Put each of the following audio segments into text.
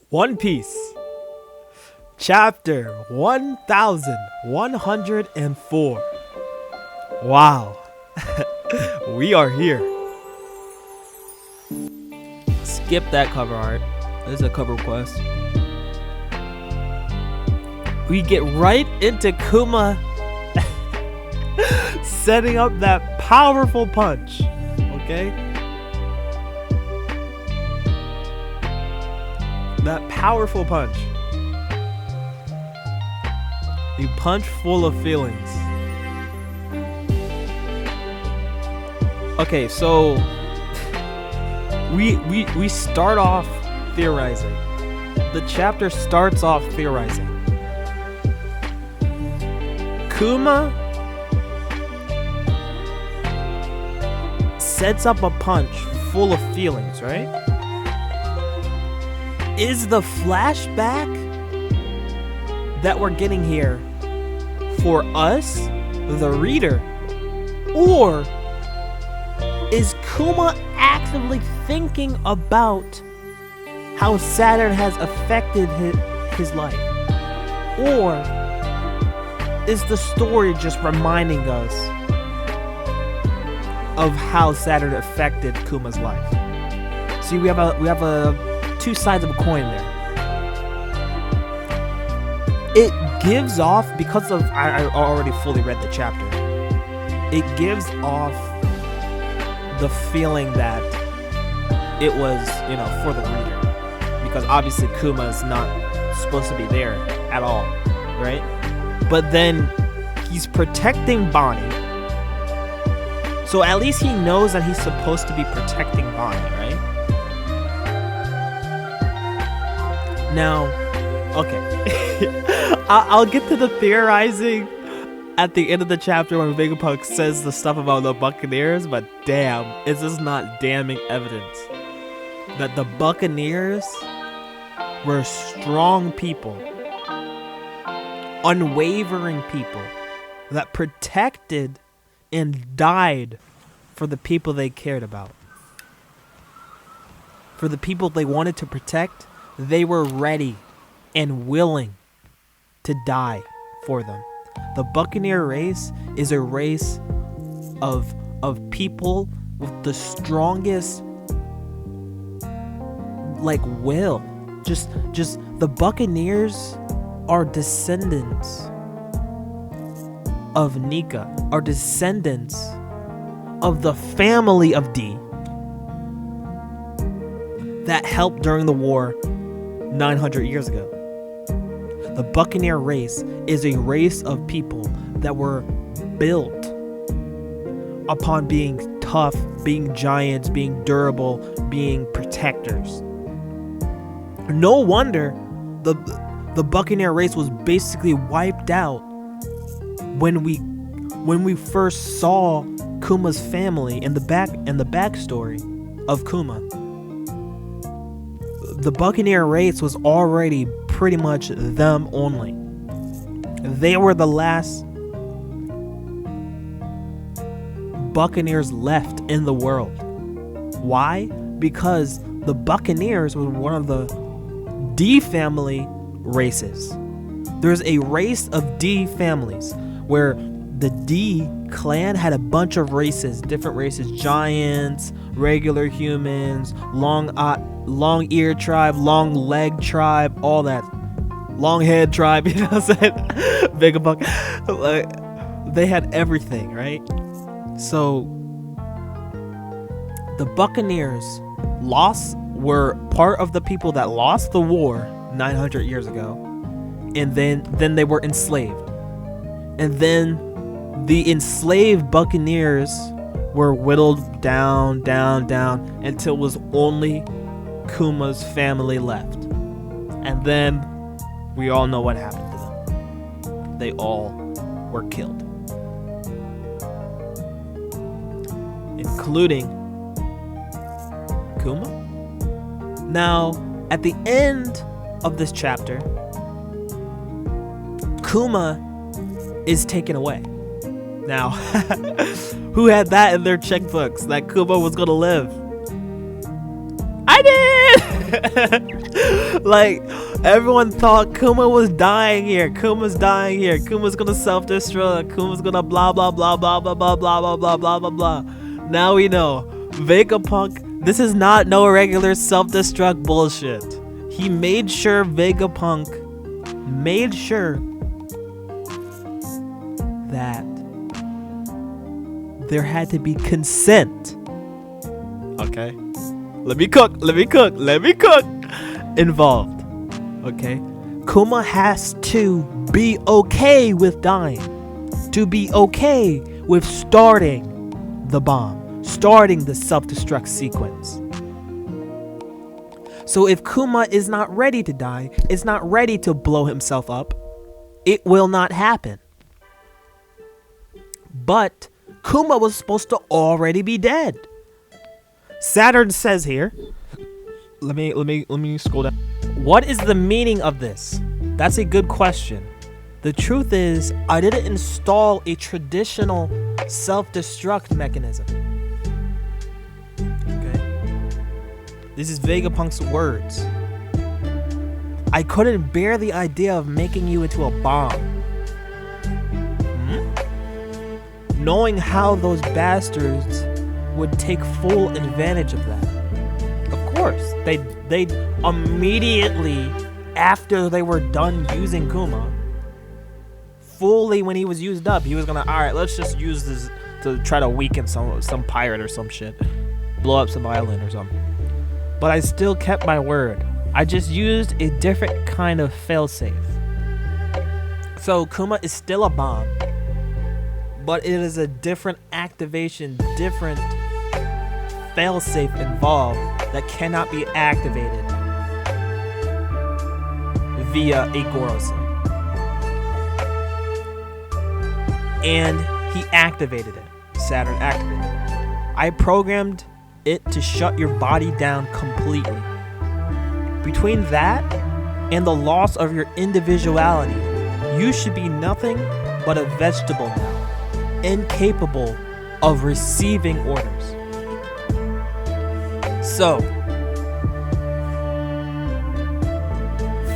One Piece, Chapter 1104. Wow, we are here. Skip that cover art. This is a cover request. We get right into Kuma setting up that powerful punch. Okay? That powerful punch. A punch full of feelings. Okay, so we start off theorizing. The chapter starts off theorizing. Kuma sets up a punch full of feelings, right? Is the flashback that we're getting here for us, the reader, or is Kuma actively thinking about how Saturn has affected his life? Or is the story just reminding us of how Saturn affected Kuma's life? See, we have a two sides of a coin there. It gives off, because of I already fully read the chapter, it gives off the feeling that it was, for the reader, because obviously Kuma is not supposed to be there at all, right? But then he's protecting Bonnie, so at least he knows that he's supposed to be protecting Bonnie, right? Now, okay, I'll get to the theorizing at the end of the chapter when Vegapunk says the stuff about the Buccaneers, but damn, is this not damning evidence that the Buccaneers were strong people, unwavering people that protected and died for the people they cared about, for the people they wanted to protect. They were ready and willing to die for them. The Buccaneer race is a race of people with the strongest will. Just the Buccaneers are descendants of Nika, are descendants of the family of D that helped during the war 900 years ago. The Buccaneer race is a race of people that were built upon being tough, being giants, being durable, being protectors. No wonder the Buccaneer race was basically wiped out when we first saw Kuma's family and the backstory of Kuma. The Buccaneer race was already pretty much them only. They were the last Buccaneers left in the world. Why? Because the Buccaneers were one of the D family races. There's a race of D families where the D clan had a bunch of races, different races, giants, regular humans, long ear tribe, long leg tribe, all that, long head tribe, you know what I'm saying? Vegapunk. They had everything, right? So the Buccaneers were part of the people that lost the war 900 years ago, and then they were enslaved, and then the enslaved Buccaneers were whittled down until it was only Kuma's family left. And then we all know what happened to them. They all were killed, including Kuma. Now, at the end of this chapter, Kuma is taken away. Now, who had that in their checkbooks, that Kuma was gonna live? I did! Like, everyone thought Kuma was dying here. Kuma's dying here. Kuma's gonna self-destruct. Kuma's gonna blah blah blah blah blah blah blah blah blah blah blah blah. Now we know. Vegapunk, this is not no regular self-destruct bullshit. He made sure Vegapunk made sure that there had to be consent. Okay? Let me cook involved. Okay? Kuma has to be okay with dying. To be okay with starting the bomb. Starting the self-destruct sequence. So if Kuma is not ready to die, is not ready to blow himself up, it will not happen. But Kuma was supposed to already be dead. Saturn says here, let me scroll down. What is the meaning of this? That's a good question. The truth is, I didn't install a traditional self-destruct mechanism. Okay? This is Vegapunk's words. I couldn't bear the idea of making you into a bomb. Knowing how those bastards would take full advantage of that. Of course, they'd immediately, after they were done using Kuma, fully when he was used up, he was gonna, alright, let's just use this to try to weaken some pirate or some shit. Blow up some island or something. But I still kept my word. I just used a different kind of failsafe. So Kuma is still a bomb, but it is a different activation, different failsafe involved that cannot be activated via a Gorosei. And he activated it. Saturn activated it. I programmed it to shut your body down completely. Between that and the loss of your individuality, you should be nothing but a vegetable now, incapable of receiving orders. So,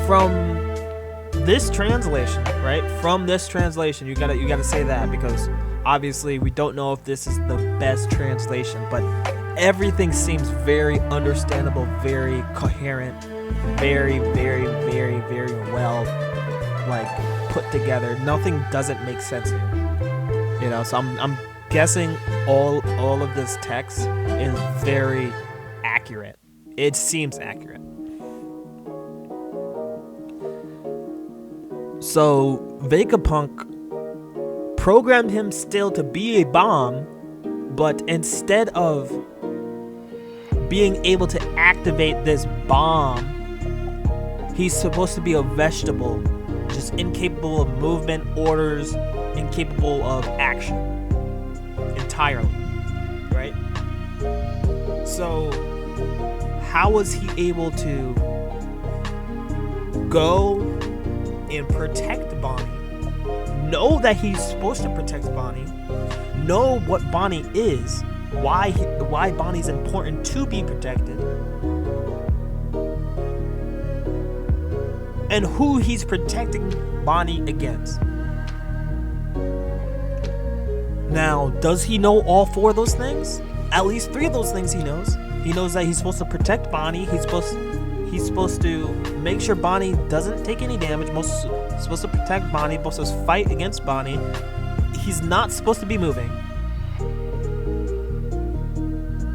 from this translation, right? From this translation, you gotta say that, because obviously we don't know if this is the best translation, but everything seems very understandable, very coherent, very, very, very, very well, like, put together. Nothing doesn't make sense here. You know, so I'm guessing all of this text is very accurate. It seems accurate. So Vegapunk programmed him still to be a bomb, but instead of being able to activate this bomb, he's supposed to be a vegetable, just incapable of movement, orders, incapable of action entirely, right? So how was he able to go and protect Bonnie, know that he's supposed to protect Bonnie, know what Bonnie is, why Bonnie's important to be protected, and who he's protecting Bonnie against? Now, does he know all four of those things? At least three of those things he knows. He knows that he's supposed to protect Bonnie. He's supposed to make sure Bonnie doesn't take any damage. He's supposed to protect Bonnie. He's supposed to fight against Bonnie. He's not supposed to be moving.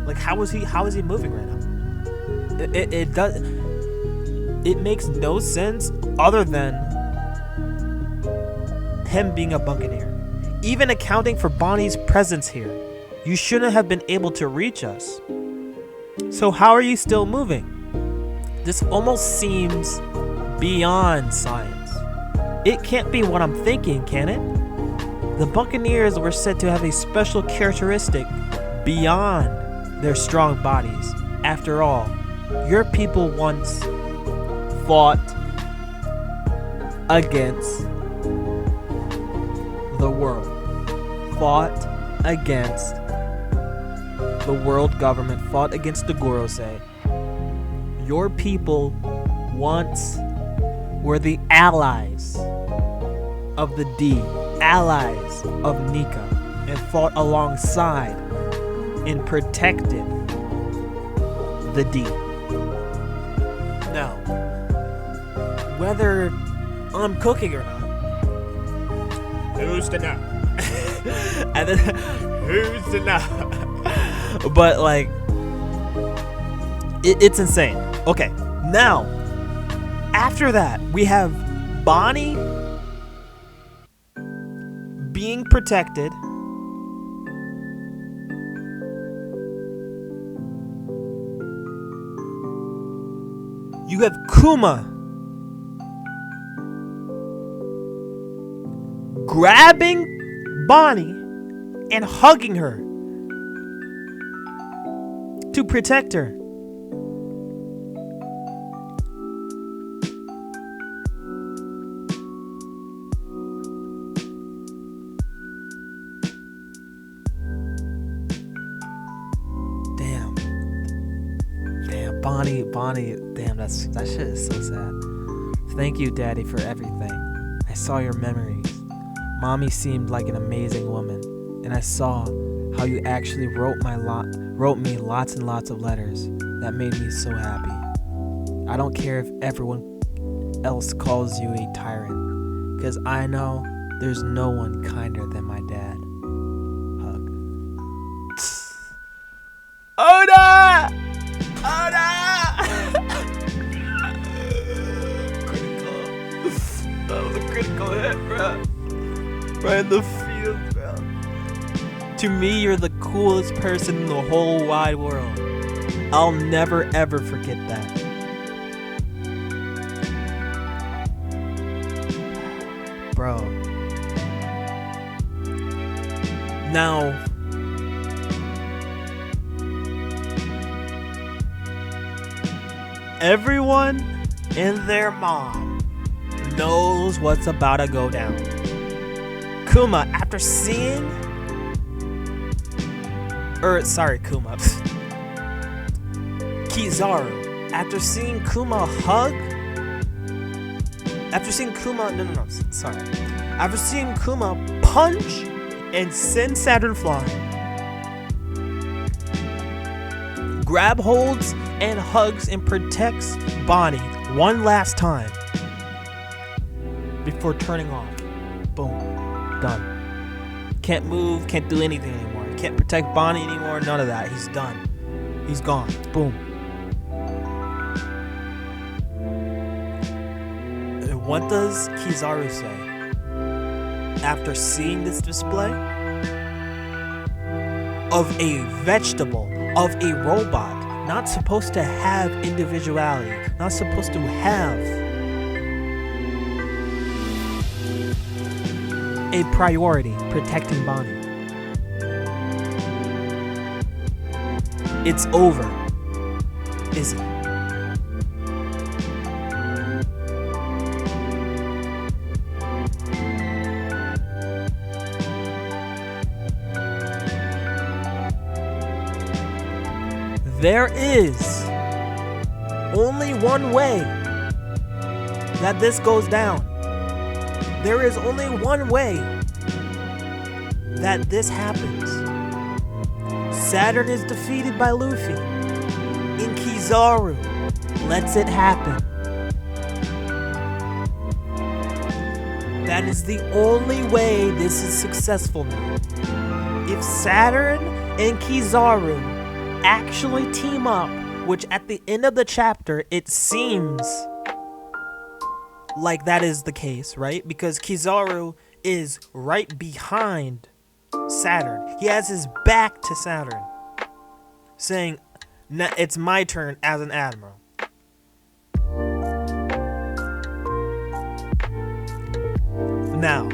Like, how is he moving right now? It makes no sense other than him being a Buccaneer. Even accounting for Bonnie's presence here, you shouldn't have been able to reach us. So how are you still moving? This almost seems beyond science. It can't be what I'm thinking, can it? The Buccaneers were said to have a special characteristic beyond their strong bodies. After all, your people once fought against the world. Fought against the world government, fought against the Gorosei. Your people once were the allies of the D, allies of Nika, and fought alongside and protected the D. Now, whether I'm cooking or not, who's to know? And then, who's to know? But like, it's insane. Okay, now, after that, we have Bonnie being protected. You have Kuma grabbing Bonnie and hugging her to protect her. Bonnie, damn, that shit is so sad. Thank you, Daddy, for everything. I saw your memories. Mommy seemed like an amazing woman, and I saw how you actually wrote me lots and lots of letters. That made me so happy. I don't care if everyone else calls you a tyrant, because I know there's no one kinder than my dad. Hug. Oda! Oda! Critical. That was a critical hit, bro. Right in the field, bro. To me, you're the coolest person in the whole wide world. I'll never ever forget that. Bro. Now, everyone and their mom knows what's about to go down. Kuma, after seeing... Kuma. Kizaru, after seeing Kuma hug... After seeing Kuma... No, sorry. After seeing Kuma punch and send Saturn flying, grab holds and hugs and protects Bonnie one last time before turning off. Boom. Done. Can't move, can't do anything anymore. Can't protect Bonnie anymore, none of that. He's done. He's gone. Boom. And what does Kizaru say after seeing this display? Of a vegetable, of a robot, not supposed to have individuality, not supposed to have a priority protecting Bonnie. It's over, isn't it? There is only one way that this goes down. There is only one way that this happens. Saturn is defeated by Luffy, and Kizaru lets it happen. That is the only way this is successful now. If Saturn and Kizaru actually team up, which at the end of the chapter it seems like that is the case, right? Because Kizaru is right behind Saturn. He has his back to Saturn, saying, it's my turn as an admiral. Now,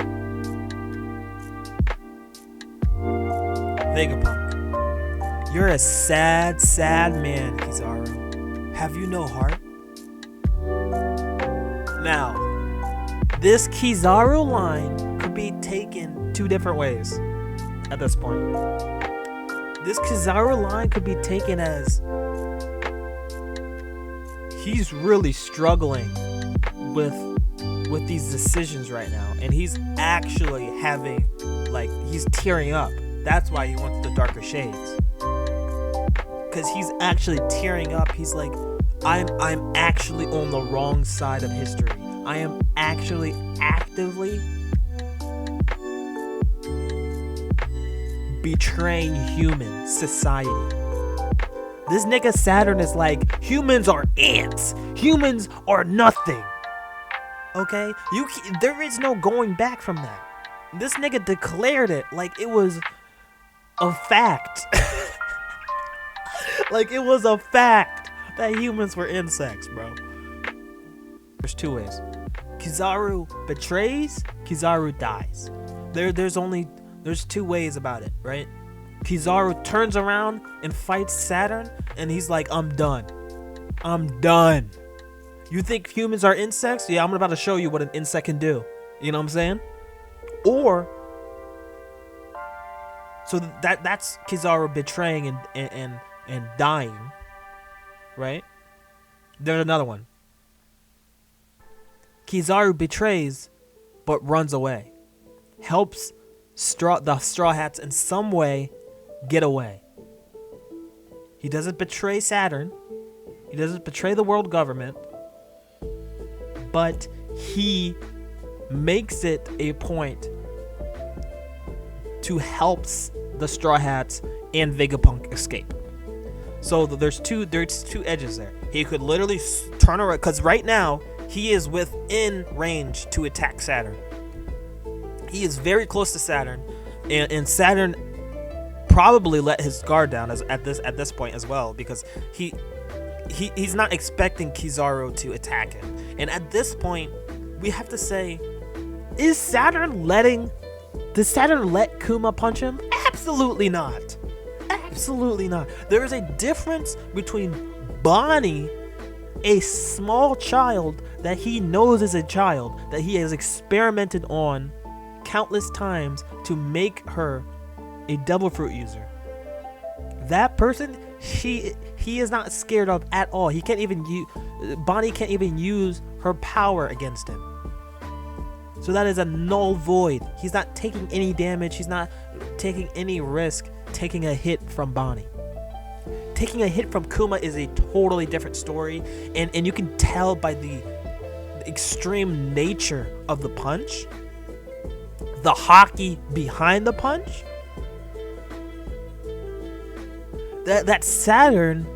Vegapunk, you're a sad, sad man, Kizaru. Have you no heart? Now, this Kizaru line could be taken two different ways at this point. This Kizaru line could be taken as he's really struggling with these decisions right now, and he's actually having, like, he's tearing up. That's why he wants the darker shades, because he's actually tearing up. He's like, I'm actually on the wrong side of history. I am actually actively betraying human society. This nigga Saturn is like, humans are ants. Humans are nothing. Okay? There is no going back from that. This nigga declared it like it was a fact. Like it was a fact that humans were insects, bro. There's two ways. Kizaru betrays, Kizaru dies. There's two ways about it, right? Kizaru turns around and fights Saturn, and he's like, I'm done. I'm done. You think humans are insects? Yeah, I'm about to show you what an insect can do. You know what I'm saying? Or, so that's Kizaru betraying and dying, right? There's another one. Kizaru betrays, but runs away. Helps the Straw Hats in some way get away. He doesn't betray Saturn. He doesn't betray the world government. But he makes it a point to help the Straw Hats and Vegapunk escape. So there's two edges there. He could literally turn around, because right now he is within range to attack Saturn. He is very close to Saturn, and Saturn probably let his guard down at this point as well, because he's not expecting Kizaru to attack him. And at this point, we have to say, does Saturn let Kuma punch him? Absolutely not. Absolutely not. There is a difference between Bonnie, a small child that he knows is a child, that he has experimented on countless times to make her a devil fruit user. That person, he is not scared of at all. He can't even Bonnie can't even use her power against him. So that is a null void. He's not taking any damage. He's not taking any risk taking a hit from Bonnie. Taking a hit from Kuma is a totally different story, and you can tell by the extreme nature of the punch, the hockey behind the punch, that Saturn,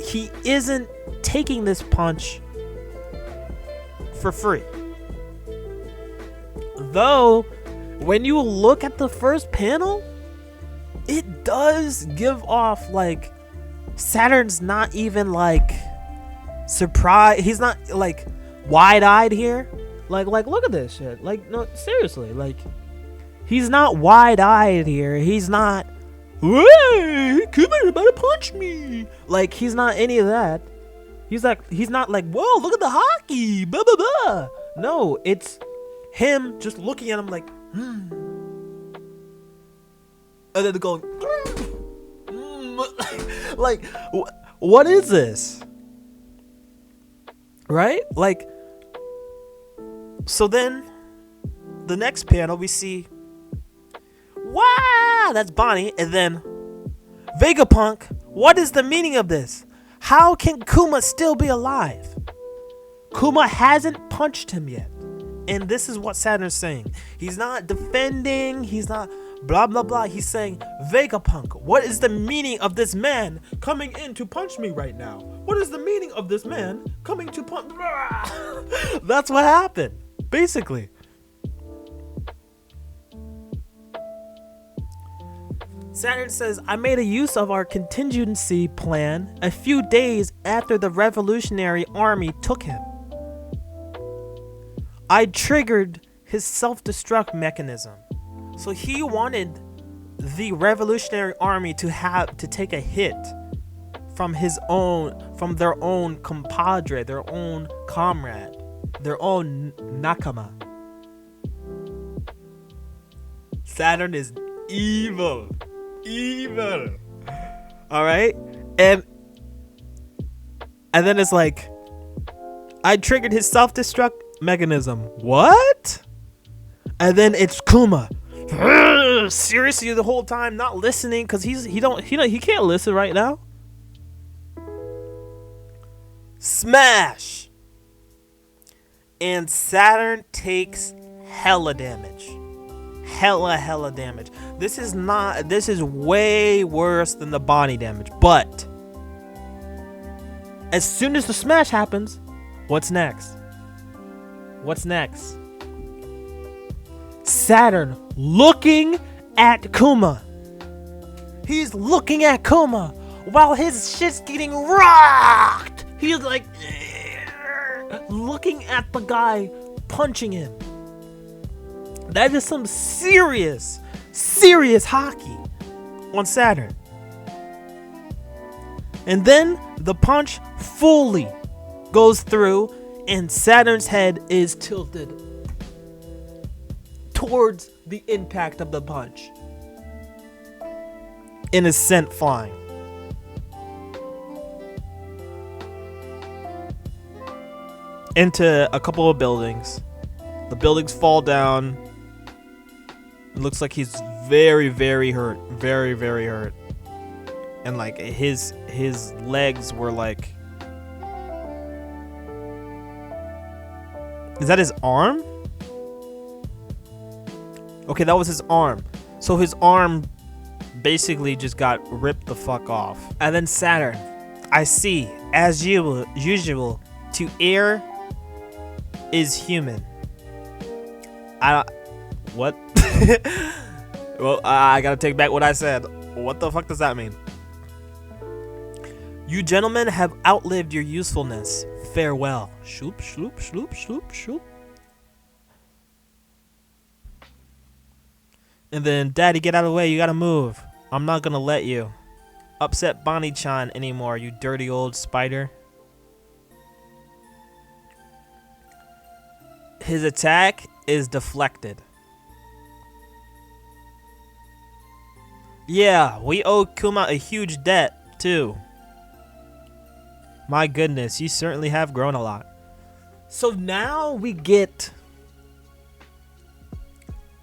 he isn't taking this punch for free. Though, when you look at the first panel, it does give off like Saturn's not even like surprised. He's not like wide-eyed here. Like look at this shit. Like, no, seriously, like he's not wide-eyed here. He's not, hey, Kuma's about to punch me. Like, he's not any of that. He's not like, whoa, look at the hockey, blah blah blah. No, it's him just looking at him like, and then going, like, what is this? Right? Like, so then the next panel we see, wow, that's Bonnie, and then Vegapunk. What is the meaning of this? How can Kuma still be alive? Kuma hasn't punched him yet. And this is what Saturn's saying. He's not defending. He's not blah, blah, blah. He's saying, Vegapunk, what is the meaning of this man coming in to punch me right now? What is the meaning of this man coming to punch? That's what happened, basically. Saturn says, I made a use of our contingency plan a few days after the Revolutionary Army took him. I triggered his self-destruct mechanism. So he wanted the Revolutionary Army to take a hit from their own compadre, their own comrade, their own nakama. Saturn is evil. Evil. Alright? And then it's like, I triggered his self-destruct mechanism. What? And then it's Kuma. Seriously, the whole time not listening because he can't listen right now. Smash. And Saturn takes hella damage. Hella damage. This is way worse than the body damage. But as soon as the smash happens, what's next? Saturn looking at Kuma. He's looking at Kuma while his shit's getting rocked. He's like looking at the guy punching him. That is some serious hockey on Saturn. And then the punch fully goes through and Saturn's head is tilted towards the impact of the punch and is sent flying. Into a couple of buildings. The buildings fall down. It looks like he's very hurt. Very hurt. And like his legs were like... Is that his arm? Okay, that was his arm. So his arm basically just got ripped the fuck off. And then Saturn. I see, as usual, to err is human. What? Well, I gotta take back what I said. What the fuck does that mean? You gentlemen have outlived your usefulness. Farewell. Shoop, shoop, shoop, shoop, shoop. And then, Daddy, get out of the way. You gotta move. I'm not gonna let you upset Bonnie-chan anymore, you dirty old spider. His attack is deflected. Yeah, we owe Kuma a huge debt, too. My goodness, you certainly have grown a lot. So now we get...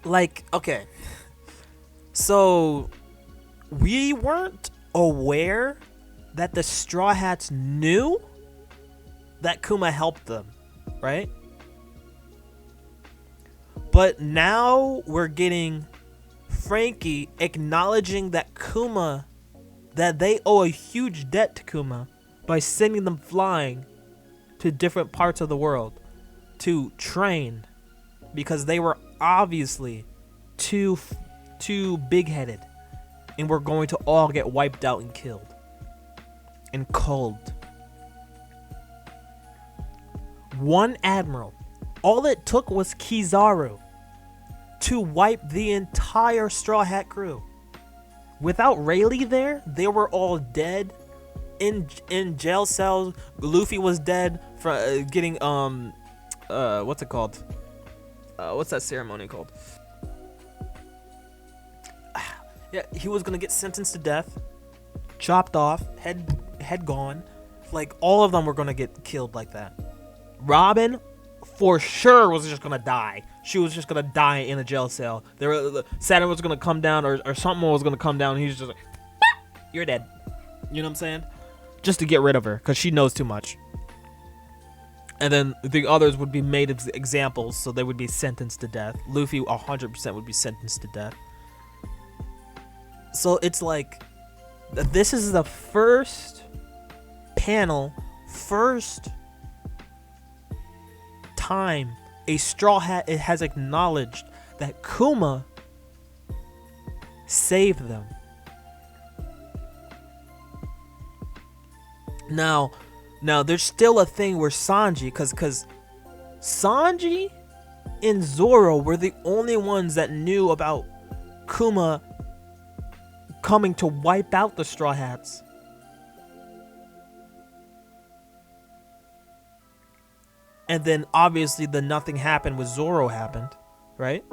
Like, okay. So, we weren't aware that the Straw Hats knew that Kuma helped them, right? But now we're getting Frankie acknowledging that that they owe a huge debt to Kuma by sending them flying to different parts of the world to train because they were obviously too big-headed and were going to all get wiped out and killed and culled. One admiral. All it took was Kizaru to wipe the entire Straw Hat crew. Without Rayleigh there, they were all dead in jail cells. Luffy was dead from getting what's it called? What's that ceremony called? Yeah, he was gonna get sentenced to death, chopped off, head gone. Like all of them were gonna get killed like that. Robin, for sure, was just gonna die. She was just gonna die in a jail cell. Saturn was gonna come down, or something was gonna come down. And he's just like, "You're dead." You know what I'm saying? Just to get rid of her, because she knows too much. And then the others would be made as examples, so they would be sentenced to death. Luffy, 100% would be sentenced to death. So it's like, this is the first panel, first time a Straw Hat has acknowledged that Kuma saved them. Now there's still a thing where Sanji, because Sanji and Zoro were the only ones that knew about Kuma coming to wipe out the Straw Hats. And then obviously the nothing happened with Zoro happened, right?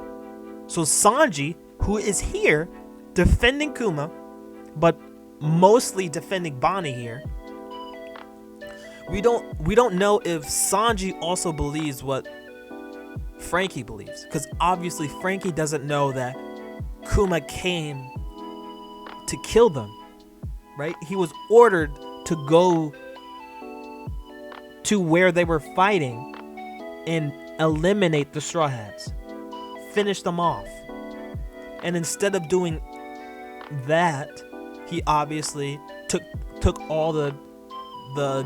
So Sanji, who is here defending Kuma, but mostly defending Bonnie here. We don't know if Sanji also believes what Frankie believes, because obviously Frankie doesn't know that Kuma came to kill them, right? He was ordered to go to where they were fighting and eliminate the Straw Hats, finish them off. And instead of doing that, he obviously took all the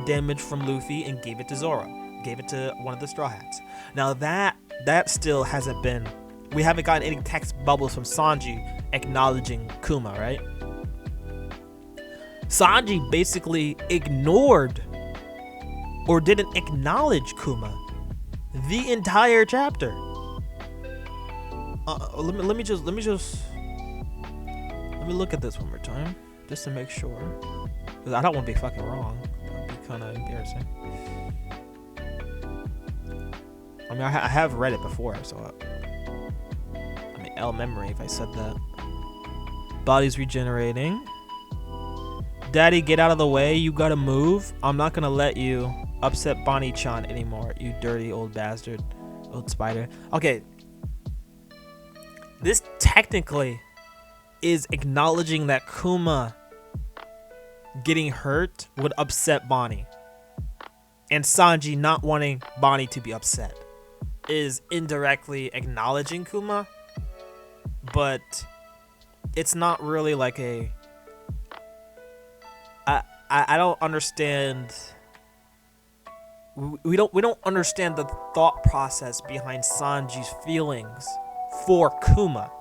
damage from Luffy and gave it to Zoro, gave it to one of the Straw Hats. Now that still hasn't been, we haven't gotten any text bubbles from Sanji acknowledging Kuma, right? Sanji basically ignored or didn't acknowledge Kuma the entire chapter. Let me look at this one more time just to make sure, because I don't want to be fucking wrong. That'd be kind of embarrassing. I mean, I have read it before, so I mean, L memory if I said that. Body's regenerating. Daddy, get out of the way. You gotta move. I'm not gonna let you upset Bonnie-chan anymore, you dirty old bastard, old spider. Okay. This technically is acknowledging that Kuma getting hurt would upset Bonnie. And Sanji not wanting Bonnie to be upset is indirectly acknowledging Kuma. But it's not really like a... I don't understand... We don't understand the thought process behind Sanji's feelings for Kuma.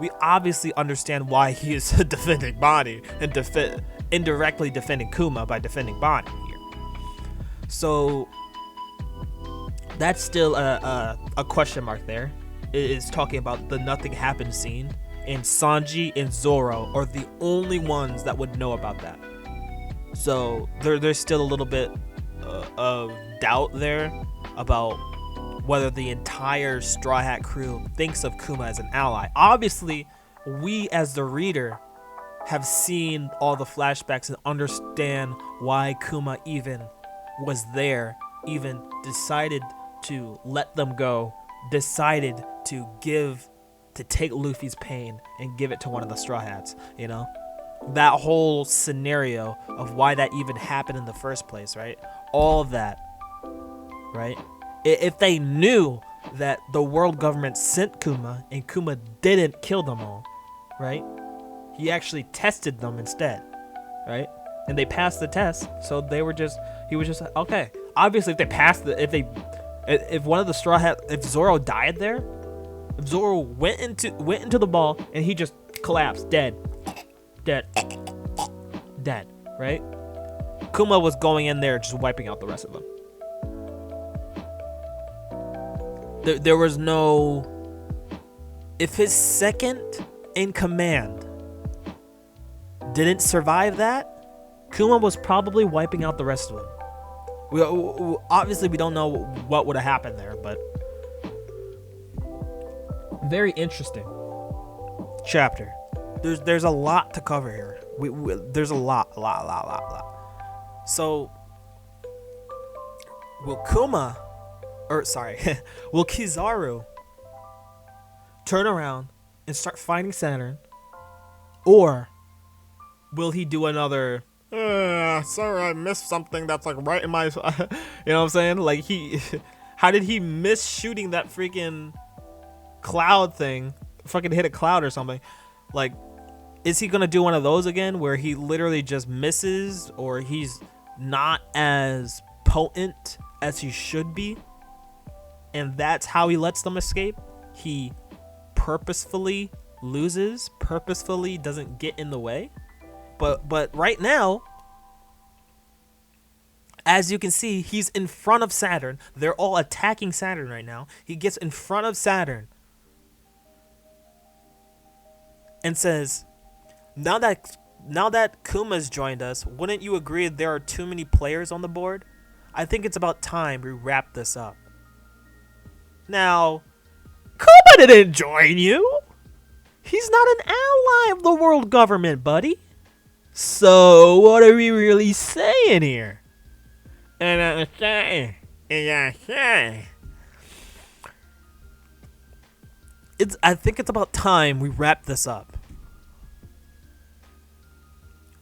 We obviously understand why he is defending Bonnie and indirectly defending Kuma by defending Bonnie here. So that's still a question mark there. It is talking about the nothing happened scene, and Sanji and Zoro are the only ones that would know about that. So there's still a little bit of doubt there about whether the entire Straw Hat crew thinks of Kuma as an ally. Obviously, we as the reader have seen all the flashbacks and understand why Kuma even was there, even decided to let them go, decided to take Luffy's pain and give it to one of the Straw Hats, you know? That whole scenario of why that even happened in the first place, right? All of that, right? If they knew that the world government sent Kuma and Kuma didn't kill them all, right? He actually tested them instead, right? And they passed the test, so he was just okay. Obviously, if they passed if one of the Straw Hat, if Zoro died there, if Zoro went into the ball and he just collapsed, dead, right? Kuma was going in there just wiping out the rest of them. There was no... If his second in command didn't survive that, Kuma was probably wiping out the rest of them. Obviously, we don't know what would have happened there, but... Very interesting chapter. There's a lot to cover here. There's a lot. So, will Kizaru turn around and start fighting Saturn, or will he do another? Sorry, I missed something that's like right in my. You know what I'm saying? Like how did he miss shooting that freaking cloud thing? Fucking hit a cloud or something. Like, is he gonna do one of those again, where he literally just misses, or he's not as potent as he should be, and that's how he lets them escape? He purposefully loses, purposefully doesn't get in the way. But right now, as you can see, he's in front of Saturn. They're all attacking Saturn right now. He gets in front of Saturn and says, now that Kuma's joined us, wouldn't you agree there are too many players on the board? I think it's about time we wrap this up. Now, Kuma didn't join you. He's not an ally of the world government, buddy. So what are we really saying here? And I'm saying, I think it's about time we wrap this up.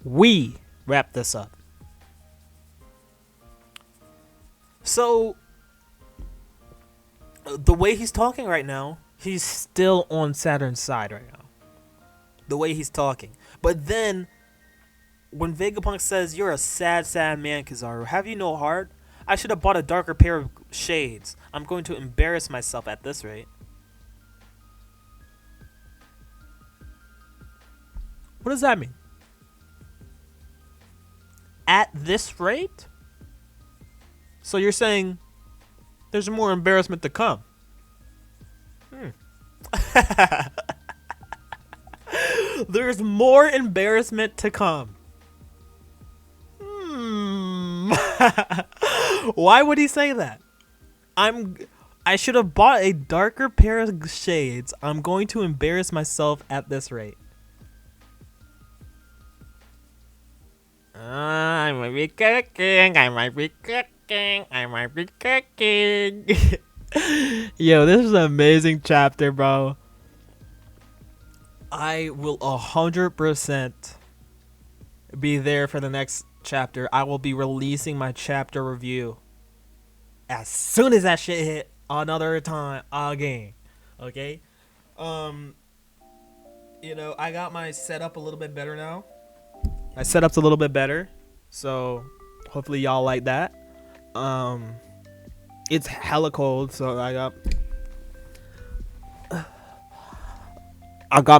We wrap this up. So the way he's talking right now, he's still on Saturn's side right now. The way he's talking. But then when Vegapunk says, "You're a sad, sad man, Kizaru. Have you no heart? I should have bought a darker pair of shades. I'm going to embarrass myself at this rate." What does that mean? At this rate? So you're saying there's more embarrassment to come? There's more embarrassment to come. Why would he say that? I should have bought a darker pair of shades. I'm going to embarrass myself at this rate. I might be cooking. Yo, this is an amazing chapter, bro. I will 100% be there for the next chapter. I will be releasing my chapter review as soon as that shit hit another time again. Okay? I got my setup a little bit better now. My setup's a little bit better, so hopefully y'all like that. It's hella cold, so I got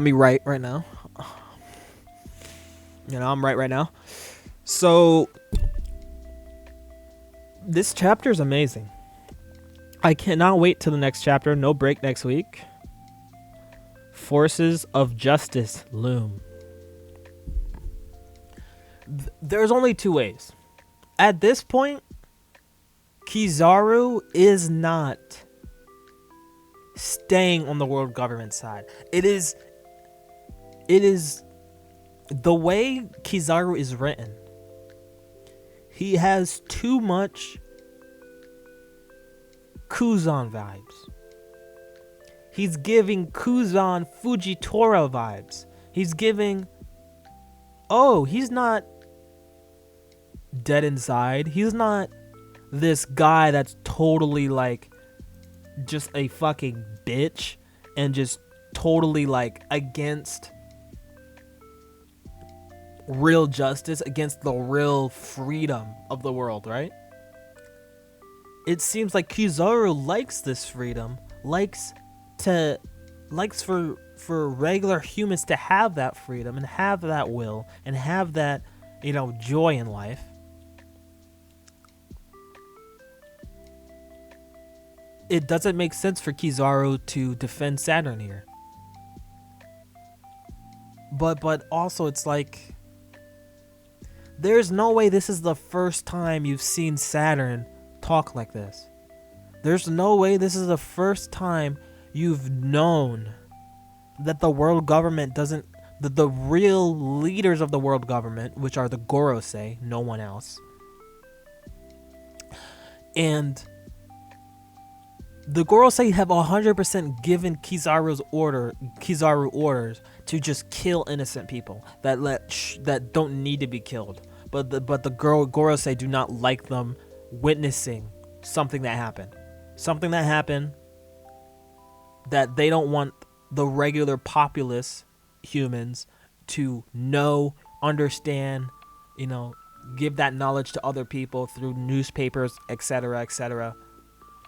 me right now. I'm right now. So this chapter is amazing. I cannot wait till the next chapter. No break next week. Forces of justice loom. There's only two ways. At this point, Kizaru is not staying on the world government side. It is the way Kizaru is written. He has too much Kuzan vibes. He's giving Kuzan Fujitora vibes. He's giving, he's not dead inside. He's not this guy that's totally like just a fucking bitch and just totally like against real justice, against the real freedom of the world, right? It seems like Kizaru likes this freedom, likes for regular humans to have that freedom and have that will and have that, joy in life. It doesn't make sense for Kizaru to defend Saturn here. But also it's like there's no way this is the first time you've seen Saturn talk like this. There's no way this is the first time you've known that the world government doesn't, that the real leaders of the world government, which are the Gorosei, no one else, and the Gorosei have 100% given Kizaru orders to just kill innocent people that don't need to be killed. But the Gorosei do not like them witnessing something that happened. Something that happened that they don't want the regular populace humans to know, understand, give that knowledge to other people through newspapers, etc., etc.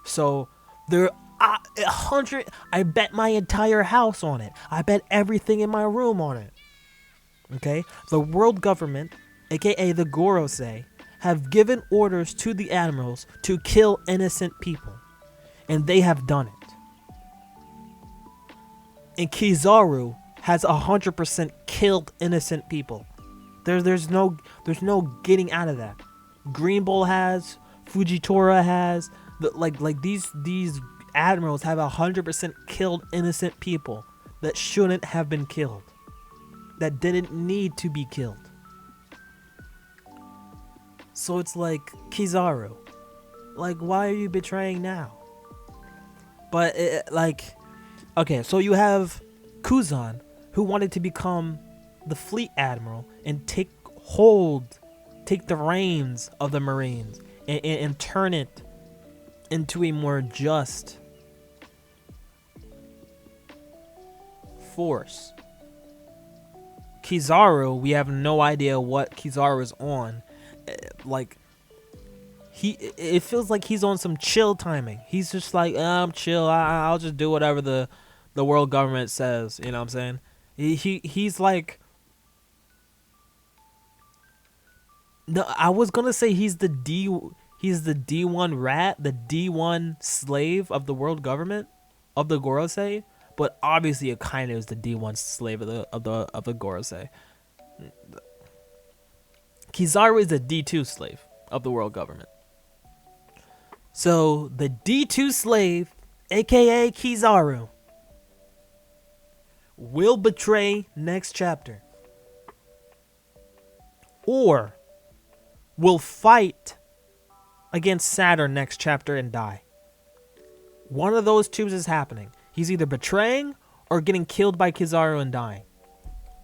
So there, 100. I bet my entire house on it. I bet everything in my room on it. Okay, the world government, aka the Gorosei, have given orders to the admirals to kill innocent people, and they have done it. And Kizaru has 100% killed innocent people. There's no getting out of that. Green Bull has, Fujitora has. These admirals have 100% killed innocent people that shouldn't have been killed, that didn't need to be killed. So it's like, Kizaru, like, why are you betraying now? But okay, so you have Kuzan, who wanted to become the fleet admiral and take the reins of the Marines and turn it into a more just force. Kizaru, we have no idea what Kizaru is on. Like, it feels like he's on some chill timing. He's just like, I'm chill. I'll just do whatever the world government says. You know what I'm saying? He's like, no, I was gonna say he's the D1 rat, the D1 slave of the world government of the Gorosei, but obviously Akainu is the D1 slave of the Gorosei. Kizaru is the D2 slave of the world government. So the D2 slave, aka Kizaru, will betray next chapter, or will fight against Saturn next chapter and die. One of those two is happening. He's either betraying or getting killed by Kizaru and dying.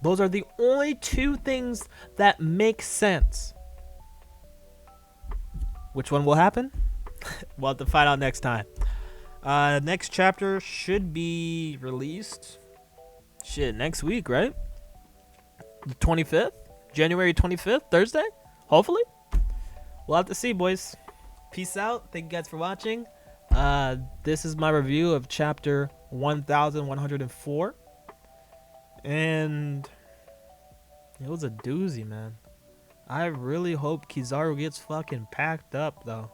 Those are the only two things that make sense. Which one will happen? We'll have to find out next time. Next chapter should be released next week, right? The 25th? January 25th, Thursday? Hopefully. We'll have to see, boys. Peace out. Thank you guys for watching. This is my review of chapter 1104. And it was a doozy, man. I really hope Kizaru gets fucking packed up, though.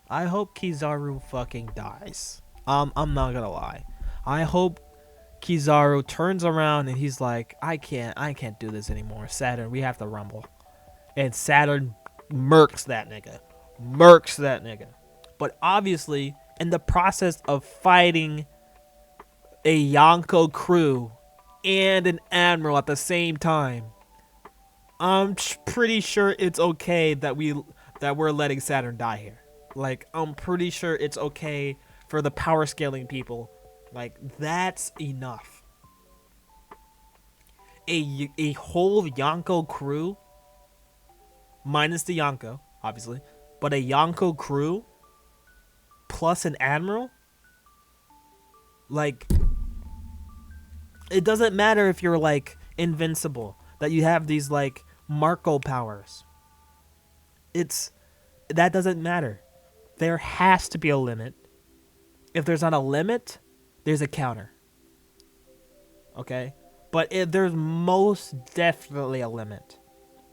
I hope Kizaru fucking dies. I'm not gonna lie. I hope Kizaru turns around and he's like, I can't do this anymore. Saturn, we have to rumble. And Saturn murks that nigga. But obviously, in the process of fighting a Yonko crew and an admiral at the same time, I'm pretty sure it's okay that we're letting Saturn die here. Like, I'm pretty sure it's okay for the power scaling people. Like, that's enough. A whole Yonko crew, minus the Yonko, obviously, but a Yonko crew plus an admiral, like, it doesn't matter if you're like invincible, that you have these like Margo powers. That doesn't matter. There has to be a limit. If there's not a limit, there's a counter. Okay? But there's most definitely a limit.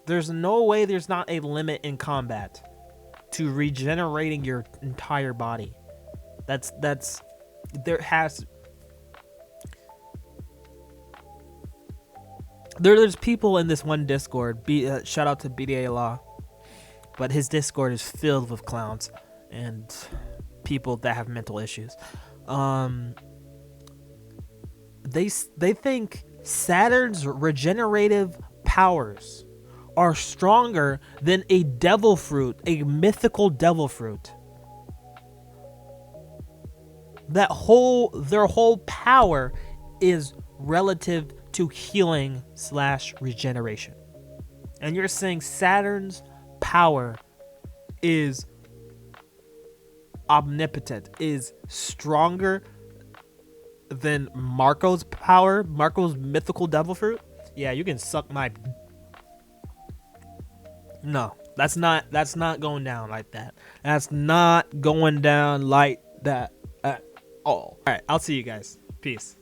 There's no way there's not a limit in combat to regenerating your entire body. There's people in this one Discord. Shout out to BDA Law, but his Discord is filled with clowns and people that have mental issues. They think Saturn's regenerative powers are stronger than a devil fruit, a mythical devil fruit. Their whole power is relative to healing / regeneration. And you're saying Saturn's power is omnipotent, is stronger than Marco's power, Marco's mythical devil fruit? Yeah, you can suck my... No, that's not going down like that. That's not going down like that at all. All right, I'll see you guys. Peace.